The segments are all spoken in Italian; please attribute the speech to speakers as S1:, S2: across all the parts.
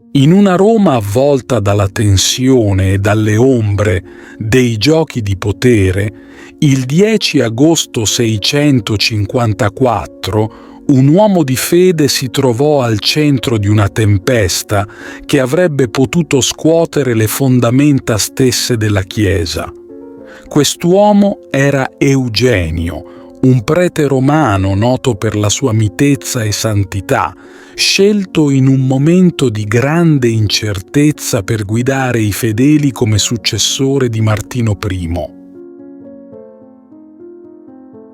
S1: In una Roma avvolta dalla tensione e dalle ombre dei giochi di potere, il 10 agosto 654 un uomo di fede si trovò al centro di una tempesta che avrebbe potuto scuotere le fondamenta stesse della Chiesa. Quest'uomo era Eugenio, un prete romano noto per la sua mitezza e santità, scelto in un momento di grande incertezza per guidare i fedeli come successore di Martino I.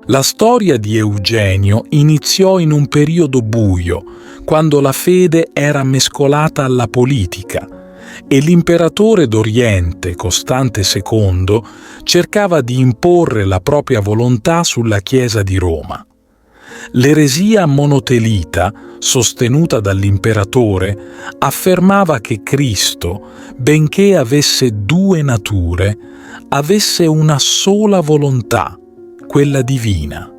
S1: La storia di Eugenio iniziò in un periodo buio, quando la fede era mescolata alla politica, e l'imperatore d'Oriente, Costante II, cercava di imporre la propria volontà sulla Chiesa di Roma. L'eresia monotelita, sostenuta dall'imperatore, affermava che Cristo, benché avesse due nature, avesse una sola volontà, quella divina.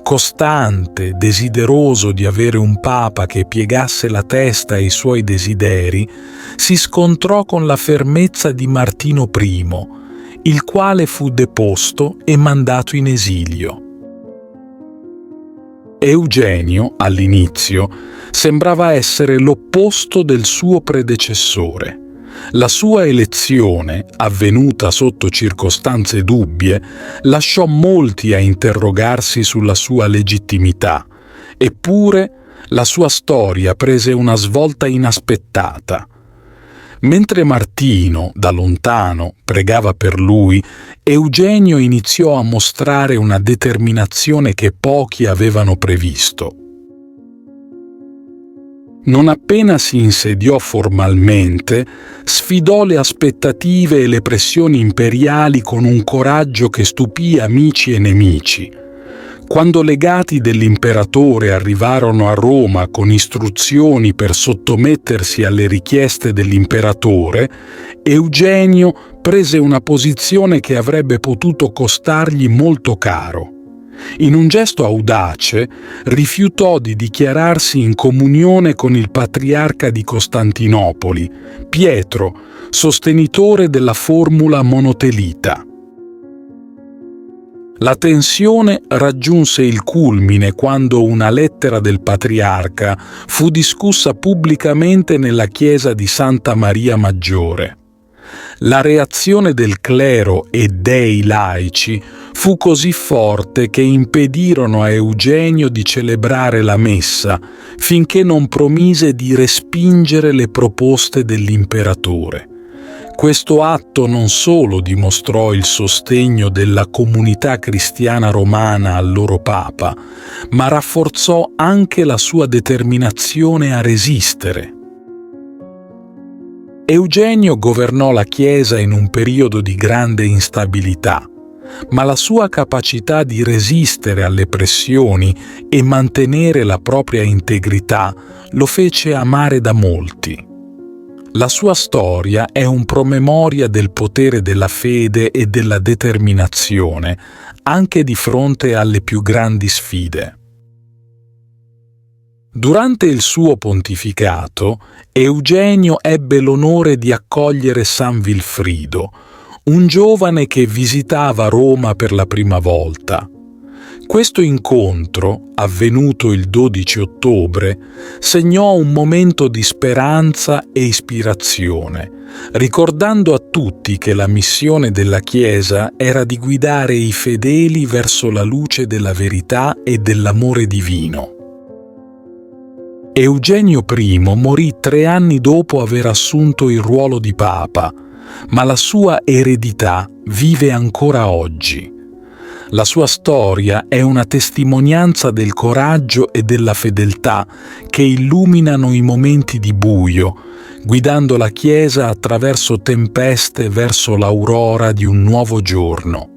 S1: Costante, desideroso di avere un papa che piegasse la testa ai suoi desideri, si scontrò con la fermezza di Martino I, il quale fu deposto e mandato in esilio. Eugenio, all'inizio, sembrava essere l'opposto del suo predecessore. La sua elezione, avvenuta sotto circostanze dubbie, lasciò molti a interrogarsi sulla sua legittimità, eppure la sua storia prese una svolta inaspettata. Mentre Martino, da lontano, pregava per lui, Eugenio iniziò a mostrare una determinazione che pochi avevano previsto. Non appena si insediò formalmente, sfidò le aspettative e le pressioni imperiali con un coraggio che stupì amici e nemici. Quando legati dell'imperatore arrivarono a Roma con istruzioni per sottomettersi alle richieste dell'imperatore, Eugenio prese una posizione che avrebbe potuto costargli molto caro. In un gesto audace, rifiutò di dichiararsi in comunione con il patriarca di Costantinopoli, Pietro, sostenitore della formula monotelita. La tensione raggiunse il culmine quando una lettera del patriarca fu discussa pubblicamente nella chiesa di Santa Maria Maggiore. La reazione del clero e dei laici fu così forte che impedirono a Eugenio di celebrare la messa, finché non promise di respingere le proposte dell'imperatore. Questo atto non solo dimostrò il sostegno della comunità cristiana romana al loro papa, ma rafforzò anche la sua determinazione a resistere. Eugenio governò la Chiesa in un periodo di grande instabilità, ma la sua capacità di resistere alle pressioni e mantenere la propria integrità lo fece amare da molti. La sua storia è un promemoria del potere della fede e della determinazione, anche di fronte alle più grandi sfide. Durante il suo pontificato, Eugenio ebbe l'onore di accogliere San Vilfrido, un giovane che visitava Roma per la prima volta. Questo incontro, avvenuto il 12 ottobre, segnò un momento di speranza e ispirazione, ricordando a tutti che la missione della Chiesa era di guidare i fedeli verso la luce della verità e dell'amore divino. Eugenio I morì 3 anni dopo aver assunto il ruolo di Papa, ma la sua eredità vive ancora oggi. La sua storia è una testimonianza del coraggio e della fedeltà che illuminano i momenti di buio, guidando la Chiesa attraverso tempeste verso l'aurora di un nuovo giorno.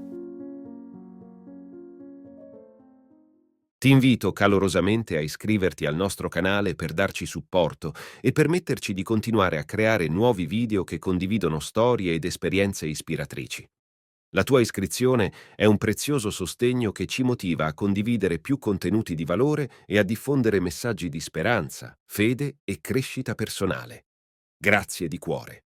S2: Ti invito calorosamente a iscriverti al nostro canale per darci supporto e permetterci di continuare a creare nuovi video che condividono storie ed esperienze ispiratrici. La tua iscrizione è un prezioso sostegno che ci motiva a condividere più contenuti di valore e a diffondere messaggi di speranza, fede e crescita personale. Grazie di cuore.